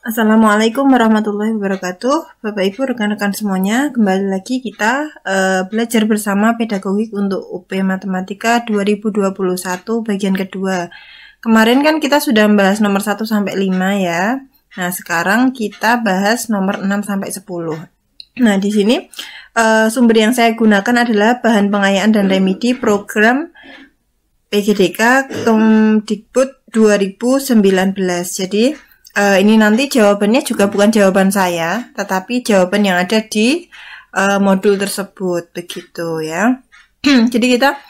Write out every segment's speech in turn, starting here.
Assalamualaikum warahmatullahi wabarakatuh. Bapak Ibu, rekan-rekan semuanya, kembali lagi kita belajar bersama pedagogik untuk UP Matematika 2021 bagian kedua. Kemarin kan kita sudah membahas nomor 1 sampai 5 ya. Nah, sekarang kita bahas nomor 6 sampai 10. Nah, di sini sumber yang saya gunakan adalah bahan pengayaan dan remedi program PGDK Kemdikbud 2019. Jadi ini nanti jawabannya juga bukan jawaban saya, tetapi jawaban yang ada di modul tersebut, begitu ya. Jadi kita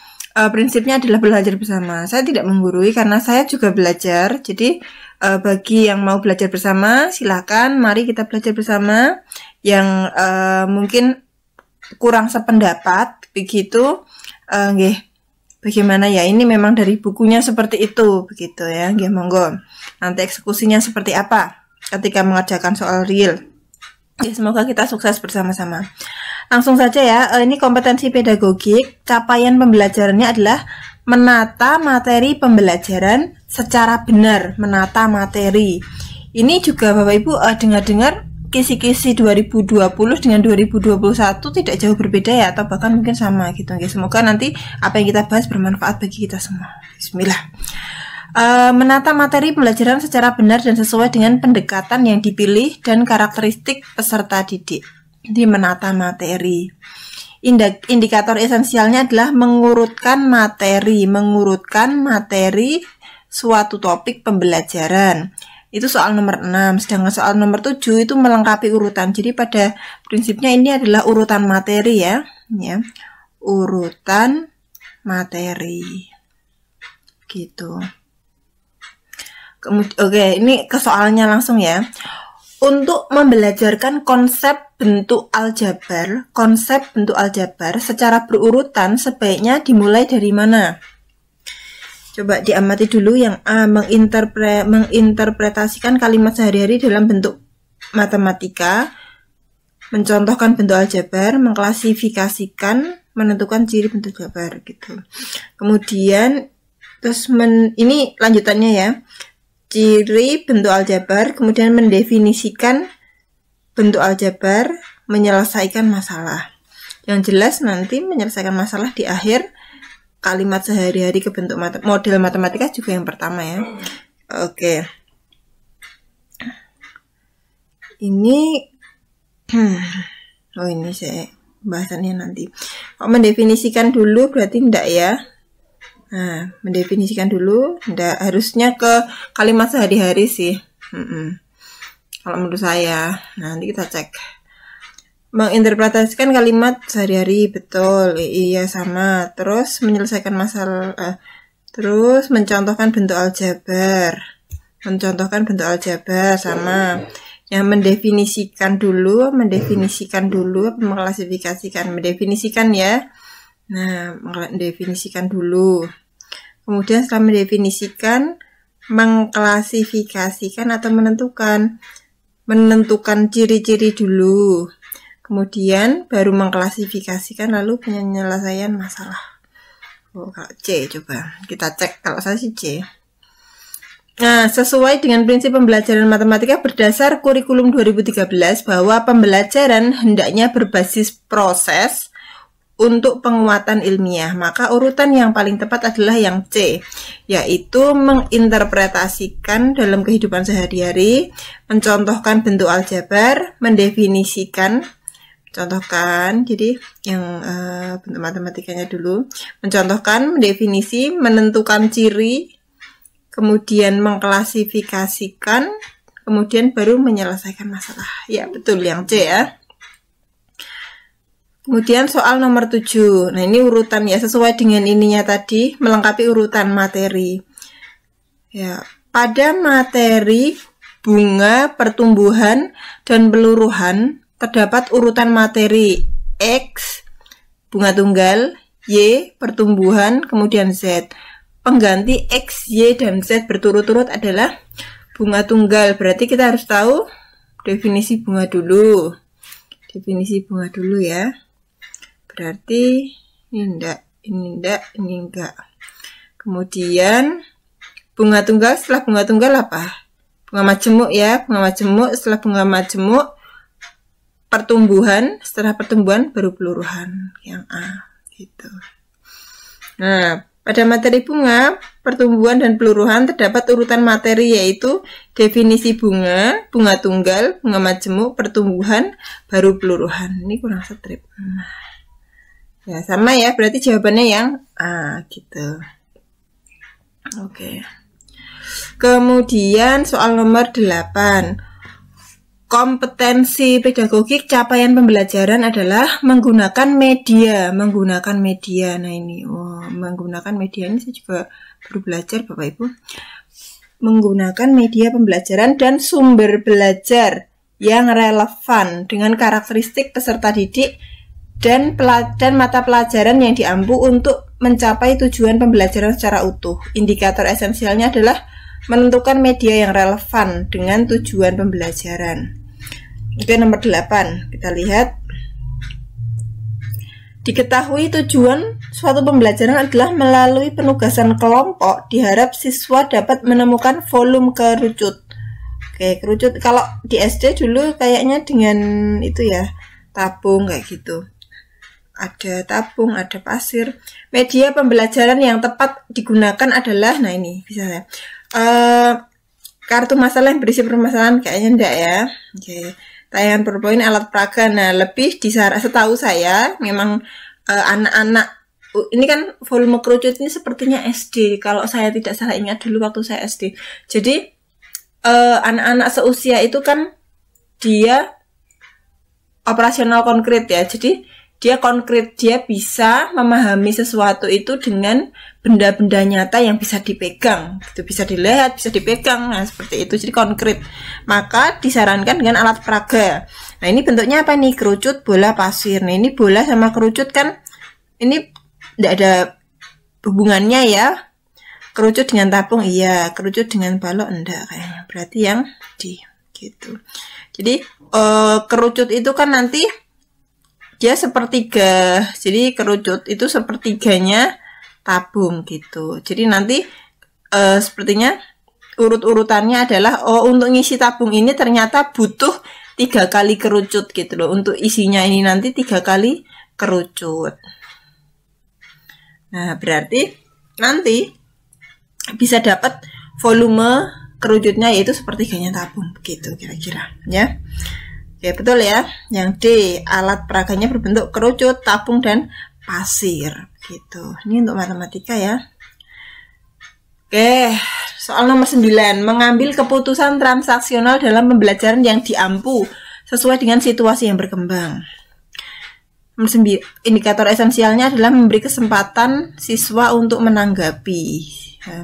prinsipnya adalah belajar bersama. Saya tidak menggurui karena saya juga belajar. Jadi bagi yang mau belajar bersama, silakan. Mari kita belajar bersama. Yang mungkin kurang sependapat, begitu. Bagaimana ya, ini memang dari bukunya seperti itu, begitu ya. Monggo. Nanti eksekusinya seperti apa ketika mengerjakan soal real. Semoga kita sukses bersama-sama. Langsung saja ya, ini kompetensi pedagogik. Capaian pembelajarannya adalah menata materi pembelajaran secara benar, menata materi. Ini juga Bapak Ibu dengar-dengar kisi-kisi 2020 dengan 2021 tidak jauh berbeda ya, atau bahkan mungkin sama gitu. Semoga nanti apa yang kita bahas bermanfaat bagi kita semua. Bismillah. Menata materi pembelajaran secara benar dan sesuai dengan pendekatan yang dipilih dan karakteristik peserta didik. Di menata materi. Indikator esensialnya adalah mengurutkan materi suatu topik pembelajaran. Itu soal nomor 6, sedangkan soal nomor 7 itu melengkapi urutan. Jadi pada prinsipnya ini adalah urutan materi ya. Urutan materi. Gitu. Oke, ini ke soalnya langsung ya. Untuk membelajarkan konsep bentuk aljabar secara berurutan sebaiknya dimulai dari mana? Coba diamati dulu yang A, menginterpretasikan kalimat sehari-hari dalam bentuk matematika, mencontohkan bentuk aljabar, mengklasifikasikan, menentukan ciri bentuk aljabar gitu. Kemudian terus ini lanjutannya ya. Ciri bentuk aljabar, kemudian mendefinisikan bentuk aljabar, menyelesaikan masalah. Yang jelas nanti menyelesaikan masalah di akhir kalimat sehari-hari ke bentuk model matematika juga yang pertama ya. Oke. Ini ini saya bahasannya nanti. Kok mendefinisikan dulu berarti enggak ya? Nah, mendefinisikan dulu, enggak, harusnya ke kalimat sehari-hari sih. Kalau menurut saya, nanti kita cek. Menginterpretasikan kalimat sehari-hari, betul, iya sama. Terus menyelesaikan masalah, terus mencontohkan bentuk aljabar, sama. Yang mendefinisikan dulu, mengklasifikasikan, mendefinisikan ya. Nah, mendefinisikan dulu. Kemudian setelah mendefinisikan, mengklasifikasikan atau menentukan ciri-ciri dulu. Kemudian baru mengklasifikasikan, lalu penyelesaian masalah. Kalau C coba kita cek, kalau saya sih C. Nah, sesuai dengan prinsip pembelajaran matematika berdasar kurikulum 2013 bahwa pembelajaran hendaknya berbasis proses untuk penguatan ilmiah, maka urutan yang paling tepat adalah yang C, yaitu menginterpretasikan dalam kehidupan sehari-hari, mencontohkan bentuk aljabar, mendefinisikan, contohkan, jadi yang bentuk matematikanya dulu, mencontohkan, mendefinisi, menentukan ciri, kemudian mengklasifikasikan, kemudian baru menyelesaikan masalah. Ya, betul yang C ya. Kemudian soal nomor 7. Nah, ini urutan ya, sesuai dengan ininya tadi, melengkapi urutan materi. Ya, pada materi bunga, pertumbuhan, dan peluruhan terdapat urutan materi X, bunga tunggal, Y, pertumbuhan, kemudian Z. Pengganti X, Y, dan Z berturut-turut adalah bunga tunggal. Berarti kita harus tahu definisi bunga dulu. Definisi bunga dulu ya. Berarti ini enggak. Kemudian bunga tunggal, setelah bunga tunggal apa? bunga majemuk ya, bunga majemuk, setelah bunga majemuk pertumbuhan, setelah pertumbuhan baru peluruhan yang A gitu. Nah, pada materi bunga, pertumbuhan dan peluruhan terdapat urutan materi yaitu definisi bunga, bunga tunggal, bunga majemuk, pertumbuhan, baru peluruhan. Ini kurang strip. Ya, sama ya, berarti jawabannya yang A gitu. Oke. Kemudian soal nomor 8. Kompetensi pedagogik capaian pembelajaran adalah menggunakan media. Nah ini, menggunakan media ini saya juga baru belajar Bapak Ibu. Menggunakan media pembelajaran dan sumber belajar yang relevan dengan karakteristik peserta didik dan mata pelajaran yang diampu untuk mencapai tujuan pembelajaran secara utuh. Indikator esensialnya adalah menentukan media yang relevan dengan tujuan pembelajaran. Oke, nomor 8. Kita lihat. Diketahui tujuan suatu pembelajaran adalah melalui penugasan kelompok, diharap siswa dapat menemukan volume kerucut. Oke, kerucut kalau di SD dulu kayaknya dengan itu ya, tabung kayak gitu. Ada tabung, ada pasir. Media pembelajaran yang tepat digunakan adalah, nah ini bisa ya. Kartu masalah yang berisi permasalahan kayaknya enggak ya. Oke. Tayangan PowerPoint alat peraga. Nah, lebih setahu saya memang anak-anak ini kan volume kerucut ini sepertinya SD kalau saya tidak salah ingat dulu waktu saya SD. Jadi anak-anak seusia itu kan dia operasional konkret ya. Jadi dia konkret, dia bisa memahami sesuatu itu dengan benda-benda nyata yang bisa dipegang, itu bisa dilihat, bisa dipegang, nah seperti itu, jadi konkret. Maka disarankan dengan alat peraga. Nah ini bentuknya apa nih? Kerucut, bola, pasir. Nah ini bola sama kerucut kan, ini tidak ada hubungannya ya. Kerucut dengan tabung, iya. Kerucut dengan balok, enggak kayaknya. Berarti yang D, gitu. Jadi kerucut itu kan nanti dia sepertiga, jadi kerucut itu sepertiganya tabung gitu. Jadi nanti sepertinya urut-urutannya adalah untuk ngisi tabung ini ternyata butuh 3 kali kerucut gitu loh. Untuk isinya ini nanti 3 kali kerucut. Nah berarti nanti bisa dapat volume kerucutnya yaitu sepertiganya tabung begitu kira-kira ya. Oke, betul ya. Yang D, alat peraganya berbentuk kerucut, tabung, dan pasir. Gitu. Ini untuk matematika ya. Oke, soal nomor 9. Mengambil keputusan transaksional dalam pembelajaran yang diampu sesuai dengan situasi yang berkembang. Nomor 9. Indikator esensialnya adalah memberi kesempatan siswa untuk menanggapi.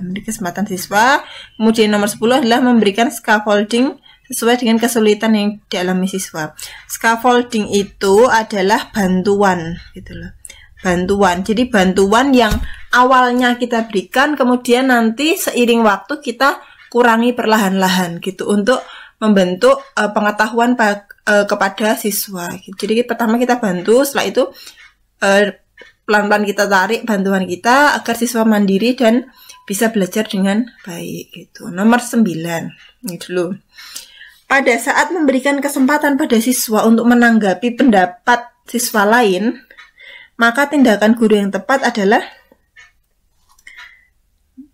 Memberi kesempatan siswa. Kemudian nomor 10 adalah memberikan scaffolding sesuai dengan kesulitan yang dialami siswa. Scaffolding itu adalah bantuan gitu loh. Bantuan. Jadi bantuan yang awalnya kita berikan kemudian nanti seiring waktu kita kurangi perlahan-lahan gitu untuk membentuk pengetahuan kepada siswa. Jadi pertama kita bantu, setelah itu pelan-pelan kita tarik bantuan kita agar siswa mandiri dan bisa belajar dengan baik gitu. Nomor 9. Ini dulu. Pada saat memberikan kesempatan pada siswa untuk menanggapi pendapat siswa lain, maka tindakan guru yang tepat adalah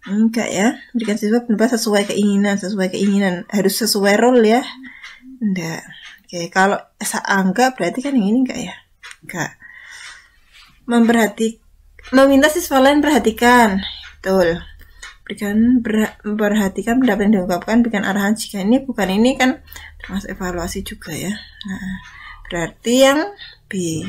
enggak ya, berikan siswa pendapat sesuai keinginan, harus sesuai role ya. Enggak. Oke, kalau enggak berarti kan yang ini enggak ya? Enggak. Meminta siswa lain perhatikan. Betul. Perhatikan pendapat yang diungkapkan, berikan arahan jika ini bukan ini kan termasuk evaluasi juga ya. Nah, berarti yang B.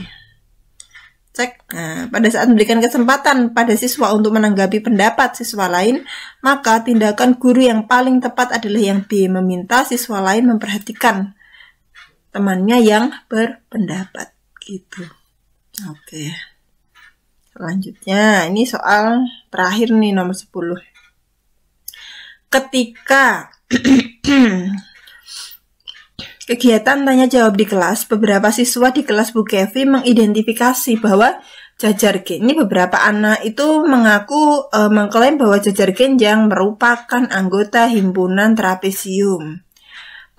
Cek. Nah, pada saat memberikan kesempatan pada siswa untuk menanggapi pendapat siswa lain, maka tindakan guru yang paling tepat adalah yang B, meminta siswa lain memperhatikan temannya yang berpendapat gitu. Oke. Selanjutnya, ini soal terakhir nih nomor 10. Ketika kegiatan tanya jawab di kelas, beberapa siswa di kelas Bu Kevi mengidentifikasi bahwa jajar gen. Ini beberapa anak itu mengaku mengklaim bahwa jajar genjang merupakan anggota himpunan trapesium.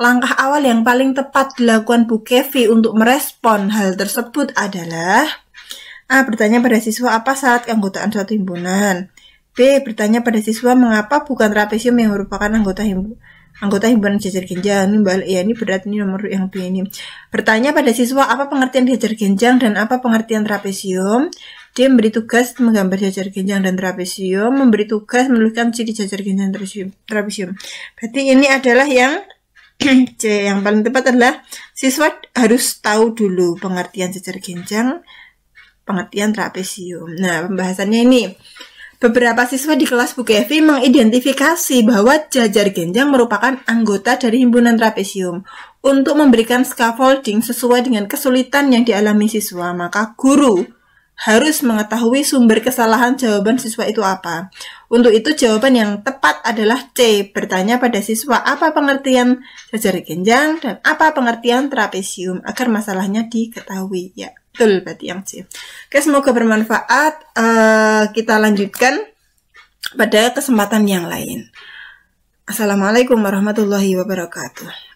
Langkah awal yang paling tepat dilakukan Bu Kevi untuk merespon hal tersebut adalah A. Bertanya pada siswa apa syarat keanggotaan suatu himpunan. B. Bertanya pada siswa mengapa bukan trapesium yang merupakan anggota himpunan jajar genjang. Ini berat, ini nomor yang B ini. Bertanya pada siswa apa pengertian jajar genjang dan apa pengertian trapesium. D. Memberi tugas menggambar jajar genjang dan trapesium. Memberi tugas menuliskan ciri jajar genjang dan trapesium. Berarti ini adalah yang C. Yang paling tepat adalah siswa harus tahu dulu pengertian jajar genjang, pengertian trapesium. Nah, pembahasannya ini. Beberapa siswa di kelas Bu Kevi mengidentifikasi bahwa jajar genjang merupakan anggota dari himpunan trapesium. Untuk memberikan scaffolding sesuai dengan kesulitan yang dialami siswa, maka guru harus mengetahui sumber kesalahan jawaban siswa itu apa. Untuk itu jawaban yang tepat adalah C. Bertanya pada siswa apa pengertian jajar genjang dan apa pengertian trapesium agar masalahnya diketahui. Ya, betul berarti yang C. Oke, semoga bermanfaat. Kita lanjutkan pada kesempatan yang lain. Assalamualaikum warahmatullahi wabarakatuh.